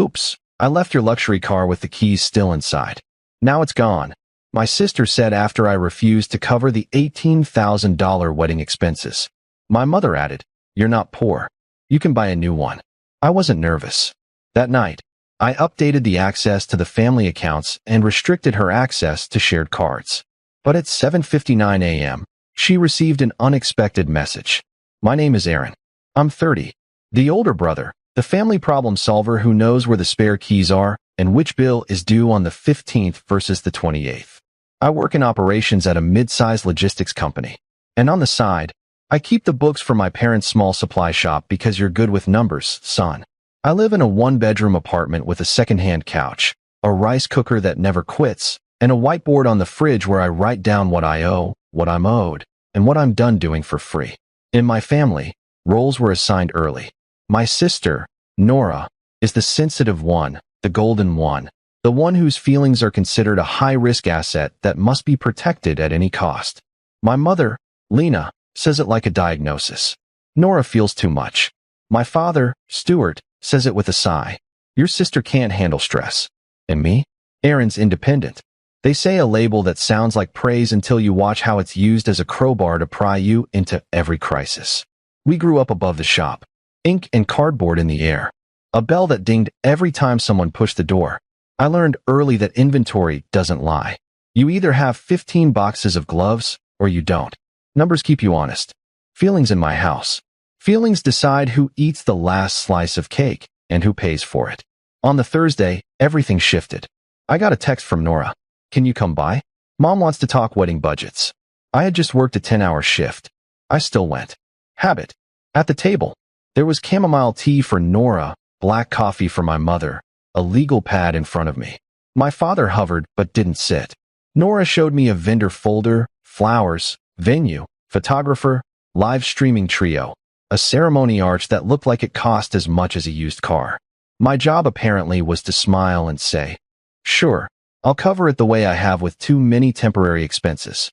Oops, I left your luxury car with the keys still inside. Now it's gone. My sister said after I refused to cover the $18,000 wedding expenses. My mother added, "You're not poor. You can buy a new one." I wasn't nervous. That night, I updated the access to the family accounts and restricted her access to shared cards. But at 7:59 a.m., she received an unexpected message. "My name is Aaron. I'm 30. The older brother, the family problem solver who knows where the spare keys are and which bill is due on the 15th versus the 28th. I work in operations at a mid-sized logistics company. And on the side, I keep the books for my parents' small supply shop because you're good with numbers, son. I live in a one-bedroom apartment with a second-hand couch, a rice cooker that never quits, and a whiteboard on the fridge where I write down what I owe, what I'm owed, and what I'm done doing for free. In my family, roles were assigned early. My sister, Nora, is the sensitive one, the golden one, the one whose feelings are considered a high-risk asset that must be protected at any cost. My mother, Lena, says it like a diagnosis. Nora feels too much. My father, Stuart, says it with a sigh. Your sister can't handle stress. And me? Aaron's independent. They say a label that sounds like praise until you watch how it's used as a crowbar to pry you into every crisis. We grew up above the shop. Ink and cardboard in the air. A bell that dinged every time someone pushed the door. I learned early that inventory doesn't lie. You either have 15 boxes of gloves, or you don't. Numbers keep you honest. Feelings in my house. Feelings decide who eats the last slice of cake and who pays for it. On the Thursday, everything shifted. I got a text from Nora. "Can you come by? Mom wants to talk wedding budgets." I had just worked a 10-hour shift. I still went. Habit. At the table, there was chamomile tea for Nora, black coffee for my mother, a legal pad in front of me. My father hovered but didn't sit. Nora showed me a vendor folder, flowers, venue, photographer, live streaming trio, a ceremony arch that looked like it cost as much as a used car. My job apparently was to smile and say, "Sure, I'll cover it the way I have with too many temporary expenses."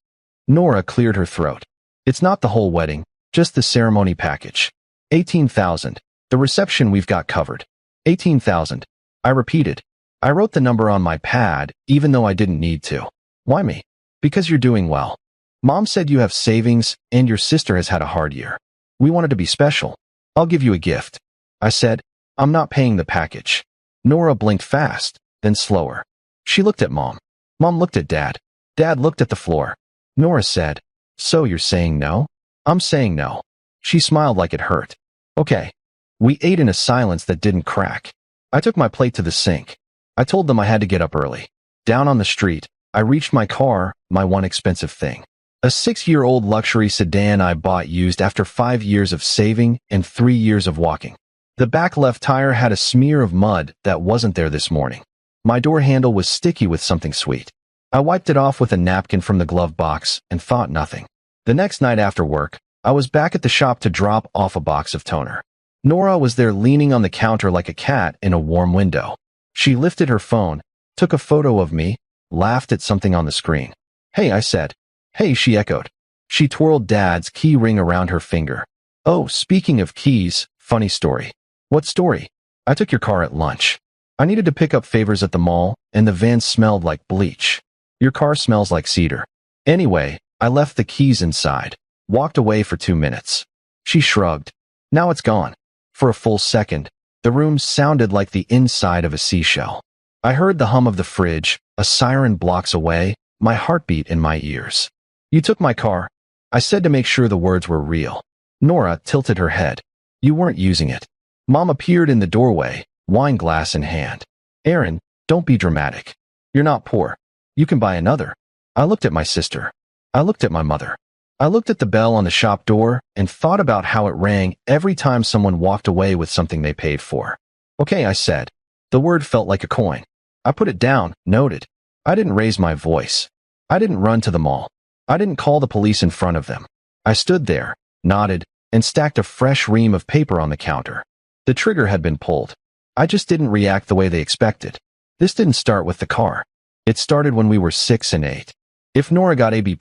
Nora cleared her throat. "It's not the whole wedding, just the ceremony package. 18,000. The reception we've got covered. 18,000. I repeated. I wrote the number on my pad, even though I didn't need to. "Why me?" "Because you're doing well. Mom said you have savings, and your sister has had a hard year. We wanted to be special. I'll give you a gift." I said, "I'm not paying the package." Nora blinked fast, then slower. She looked at Mom. Mom looked at Dad. Dad looked at the floor. Nora said, "So you're saying no?" "I'm saying no." She smiled like it hurt. "Okay." We ate in a silence that didn't crack. I took my plate to the sink. I told them I had to get up early. Down on the street, I reached my car, my one expensive thing. A 6-year-old luxury sedan I bought used after 5 years of saving and 3 years of walking. The back left tire had a smear of mud that wasn't there this morning. My door handle was sticky with something sweet. I wiped it off with a napkin from the glove box and thought nothing. The next night after work, I was back at the shop to drop off a box of toner. Nora was there leaning on the counter like a cat in a warm window. She lifted her phone, took a photo of me, laughed at something on the screen. "Hey," I said. "Hey," she echoed. She twirled Dad's key ring around her finger. "Oh, speaking of keys, funny story." "What story?" "I took your car at lunch. I needed to pick up favors at the mall, and the van smelled like bleach. Your car smells like cedar. Anyway, I left the keys inside, walked away for 2 minutes." She shrugged. "Now it's gone." For a full second, the room sounded like the inside of a seashell. I heard the hum of the fridge, a siren blocks away, my heartbeat in my ears. "You took my car," I said to make sure the words were real. Nora tilted her head. "You weren't using it." Mom appeared in the doorway, wine glass in hand. "Aaron, don't be dramatic. You're not poor. You can buy another." I looked at my sister. I looked at my mother. I looked at the bell on the shop door and thought about how it rang every time someone walked away with something they paid for. "Okay," I said. The word felt like a coin. I put it down, noted. I didn't raise my voice. I didn't run to the mall. I didn't call the police in front of them. I stood there, nodded, and stacked a fresh ream of paper on the counter. The trigger had been pulled. I just didn't react the way they expected. This didn't start with the car. It started when we were 6 and 8. If Nora got a B+,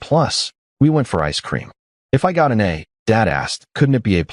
we went for ice cream. If I got an A, Dad asked, couldn't it be A+?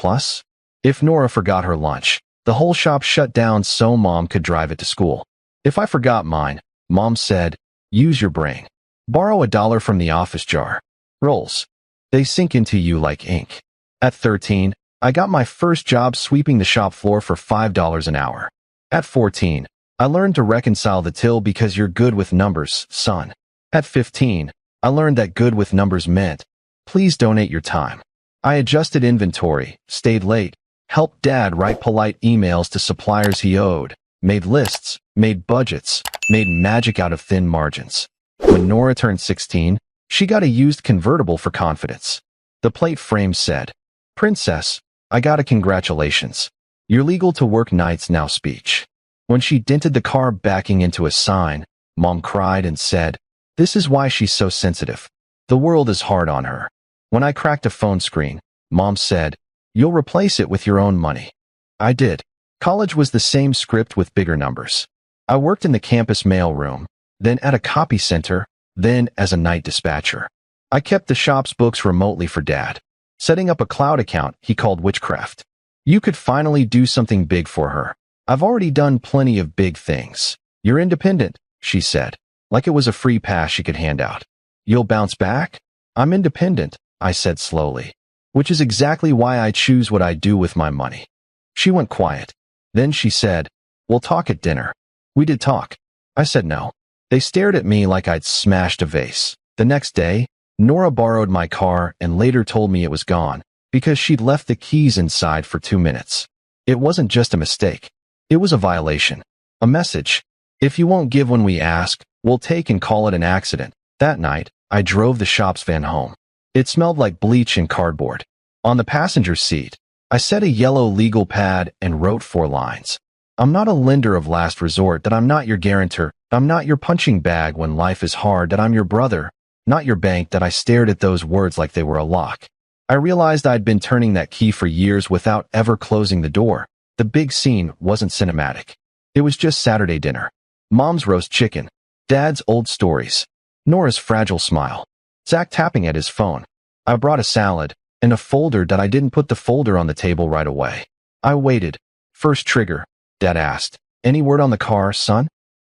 If Nora forgot her lunch, The whole shop shut down so Mom could drive it to school. If I forgot mine, Mom said, use your brain. Borrow $1 from the office jar. Rolls. They sink into you like ink. At 13, I got my first job sweeping the shop floor for $5 an hour. At 14, I learned to reconcile the till because you're good with numbers, son. At 15, I learned that good with numbers meant, please donate your time. I adjusted inventory, stayed late, helped Dad write polite emails to suppliers he owed, made lists, made budgets, made magic out of thin margins. When Nora turned 16, she got a used convertible for confidence. The plate frame said, Princess, I got a congratulations. You're legal to work nights now speech. When she dented the car backing into a sign, Mom cried and said, this is why she's so sensitive. The world is hard on her. When I cracked a phone screen, Mom said, you'll replace it with your own money. I did. College was the same script with bigger numbers. I worked in the campus mail room, then at a copy center, then as a night dispatcher. I kept the shop's books remotely for Dad. Setting up a cloud account he called witchcraft. You could finally do something big for her. I've already done plenty of big things. You're independent, she said, like it was a free pass she could hand out. You'll bounce back? I'm independent, I said slowly, which is exactly why I choose what I do with my money. She went quiet. Then she said, we'll talk at dinner. We did talk. I said no. They stared at me like I'd smashed a vase. The next day, Nora borrowed my car and later told me it was gone because she'd left the keys inside for 2 minutes. It wasn't just a mistake. It was a violation. A message. If you won't give when we ask, we'll take and call it an accident. That night, I drove the shop's van home. It smelled like bleach and cardboard. On the passenger seat, I set a yellow legal pad and wrote 4 lines. I'm not a lender of last resort, that I'm not your guarantor, I'm not your punching bag when life is hard, that I'm your brother, not your bank. That I stared at those words like they were a lock. I realized I'd been turning that key for years without ever closing the door. The big scene wasn't cinematic. It was just Saturday dinner. Mom's roast chicken. Dad's old stories. Nora's fragile smile. Zach tapping at his phone. I brought a salad and a folder that I didn't put the folder on the table right away. I waited. First trigger. Dad asked, any word on the car, son?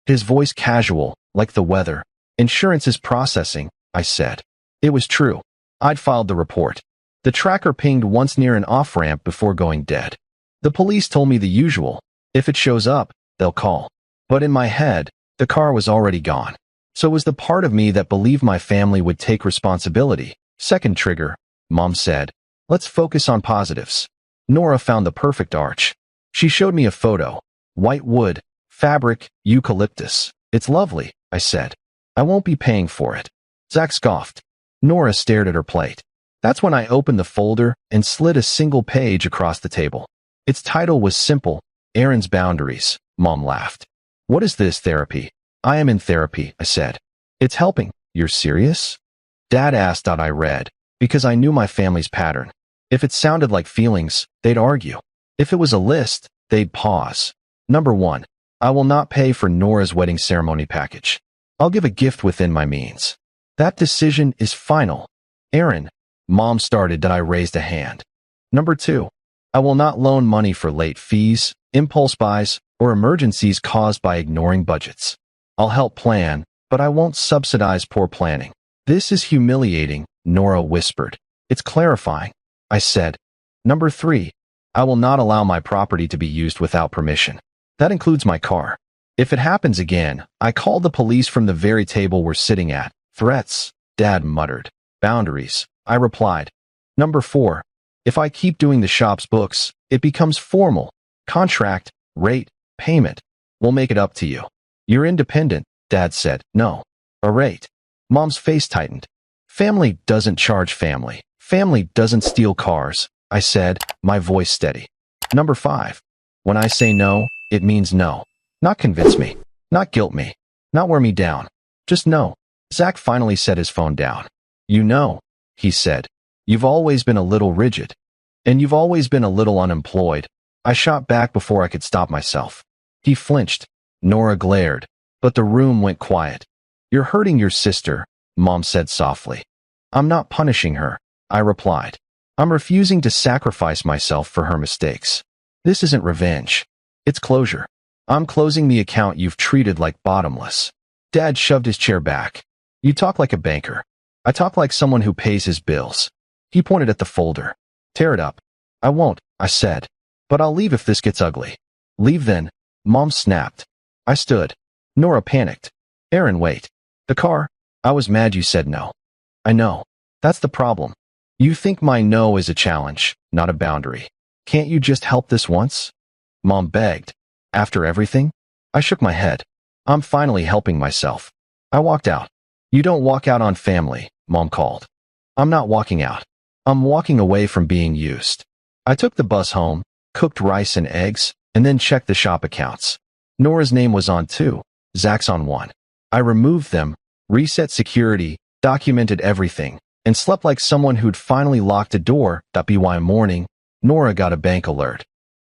His voice casual, like the weather. Insurance is processing, I said. It was true. I'd filed the report. The tracker pinged once near an off-ramp before going dead. The police told me the usual. If it shows up, they'll call. But in my head, the car was already gone. So it was the part of me that believed my family would take responsibility. Second trigger, Mom said, let's focus on positives. Nora found the perfect arch. She showed me a photo. White wood, fabric, eucalyptus. It's lovely, I said. I won't be paying for it. Zach scoffed. Nora stared at her plate. That's when I opened the folder and slid a single page across the table. Its title was simple, Aaron's Boundaries. Mom laughed. What is this, therapy? I am in therapy, I said. It's helping. You're serious? Dad asked. I read, because I knew my family's pattern. If it sounded like feelings, they'd argue. If it was a list, they'd pause. Number 1, I will not pay for Nora's wedding ceremony package. I'll give a gift within my means. That decision is final. Aaron, Mom started. I raised a hand. Number 2, I will not loan money for late fees, impulse buys, or emergencies caused by ignoring budgets. I'll help plan, but I won't subsidize poor planning. This is humiliating, Nora whispered. It's clarifying, I said. Number 3, I will not allow my property to be used without permission. That includes my car. If it happens again, I call the police from the very table we're sitting at. Threats, Dad muttered. Boundaries, I replied. Number 4, if I keep doing the shop's books, it becomes formal. Contract, rate, payment. We'll make it up to you. You're independent, Dad said. No. A rate. Mom's face tightened. Family doesn't charge family. Family doesn't steal cars, I said, my voice steady. Number 5, when I say no, it means no. Not convince me. Not guilt me. Not wear me down. Just no. Zach finally set his phone down. You know, he said, you've always been a little rigid. And you've always been a little unemployed. I shot back before I could stop myself. He flinched. Nora glared. But the room went quiet. You're hurting your sister, Mom said softly. I'm not punishing her, I replied. I'm refusing to sacrifice myself for her mistakes. This isn't revenge. It's closure. I'm closing the account you've treated like bottomless. Dad shoved his chair back. You talk like a banker. I talk like someone who pays his bills. He pointed at the folder. Tear it up. I won't, I said. But I'll leave if this gets ugly. Leave then. Mom snapped. I stood. Nora panicked. Aaron, wait. The car? I was mad you said no. I know. That's the problem. You think my no is a challenge, not a boundary. Can't you just help this once? Mom begged. After everything? I shook my head. I'm finally helping myself. I walked out. You don't walk out on family, Mom called. I'm not walking out. I'm walking away from being used. I took the bus home, cooked rice and eggs, and then checked the shop accounts. Nora's name was on 2, Zach's on 1. I removed them, reset security, documented everything, and slept like someone who'd finally locked a door. By morning, Nora got a bank alert.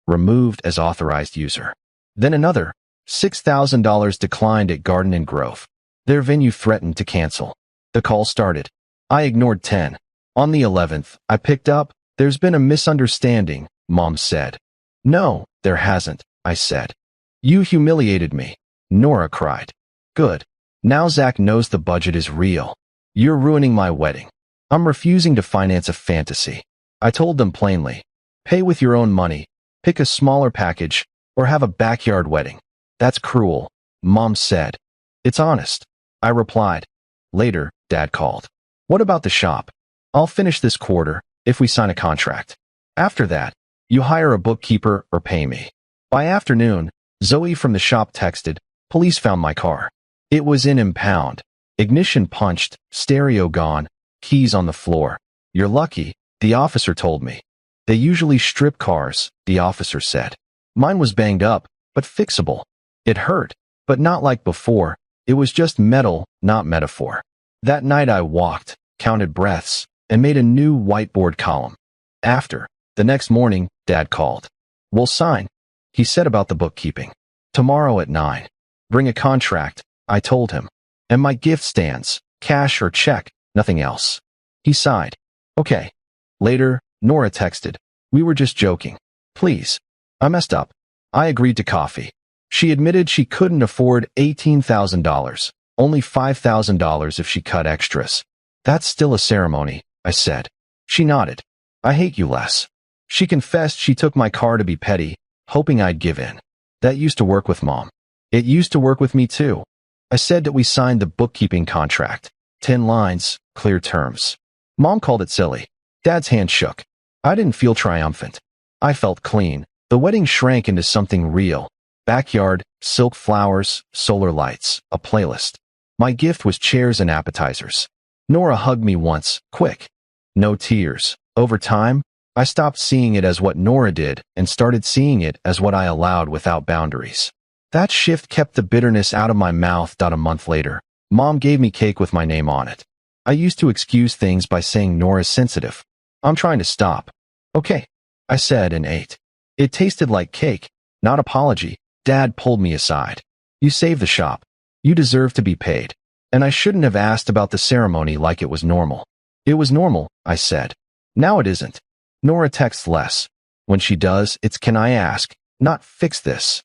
Removed as authorized user. Then another, $6,000 declined at Garden and Grove. Their venue threatened to cancel. The call started. I ignored 10. On the 11th, I picked up. There's been a misunderstanding, Mom said. No, there hasn't, I said. You humiliated me, Nora cried. Good. Now Zach knows the budget is real. You're ruining my wedding. I'm refusing to finance a fantasy. I told them plainly. Pay with your own money, pick a smaller package, or have a backyard wedding. That's cruel, Mom said. It's honest, I replied. Later, Dad called. What about the shop? I'll finish this quarter, if we sign a contract. After that, you hire a bookkeeper or pay me. By afternoon, Zoe from the shop texted, police found my car. It was in impound. Ignition punched, stereo gone, keys on the floor. You're lucky, the officer told me. They usually strip cars, the officer said. Mine was banged up, but fixable. It hurt, but not like before. It was just metal, not metaphor. That night I walked, counted breaths, and made a new whiteboard column. After, the next morning, Dad called. We'll sign, he said about the bookkeeping. Tomorrow at 9. Bring a contract, I told him. And my gift stands, cash or check, nothing else. He sighed. Okay. Later, Nora texted. We were just joking. Please. I messed up. I agreed to coffee. She admitted she couldn't afford $18,000, only $5,000 if she cut extras. That's still a ceremony, I said. She nodded. I hate you less. She confessed she took my car to be petty, hoping I'd give in. That used to work with Mom. It used to work with me too. I said that we signed the bookkeeping contract. 10 lines, clear terms. Mom called it silly. Dad's hand shook. I didn't feel triumphant. I felt clean. The wedding shrank into something real. Backyard, silk flowers, solar lights, a playlist. My gift was chairs and appetizers. Nora hugged me once, quick. No tears. Over time, I stopped seeing it as what Nora did and started seeing it as what I allowed without boundaries. That shift kept the bitterness out of my mouth. A month later, Mom gave me cake with my name on it. I used to excuse things by saying Nora's sensitive. I'm trying to stop. Okay, I said and ate. It tasted like cake, not apology. Dad pulled me aside. You saved the shop. You deserve to be paid. And I shouldn't have asked about the ceremony like it was normal. It was normal, I said. Now it isn't. Nora texts less. When she does, it's can I ask, not fix this.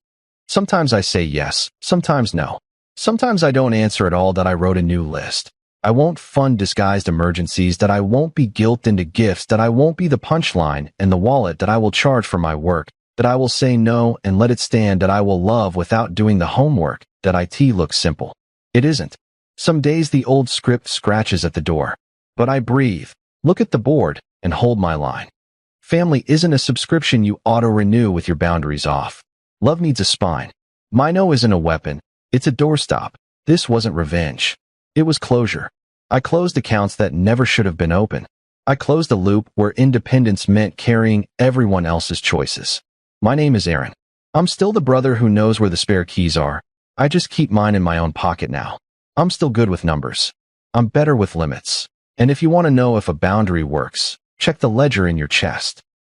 Sometimes I say yes, sometimes no. Sometimes I don't answer at all. That I wrote a new list. I won't fund disguised emergencies. That I won't be guilt into gifts. That I won't be the punchline and the wallet. That I will charge for my work. That I will say no and let it stand. That I will love without doing the homework. That IT looks simple. It isn't. Some days the old script scratches at the door. But I breathe, look at the board, and hold my line. Family isn't a subscription you auto-renew with your boundaries off. Love needs a spine. My no isn't a weapon. It's a doorstop. This wasn't revenge. It was closure. I closed accounts that never should have been open. I closed a loop where independence meant carrying everyone else's choices. My name is Aaron. I'm still the brother who knows where the spare keys are. I just keep mine in my own pocket now. I'm still good with numbers. I'm better with limits. And if you want to know if a boundary works, check the ledger in your chest.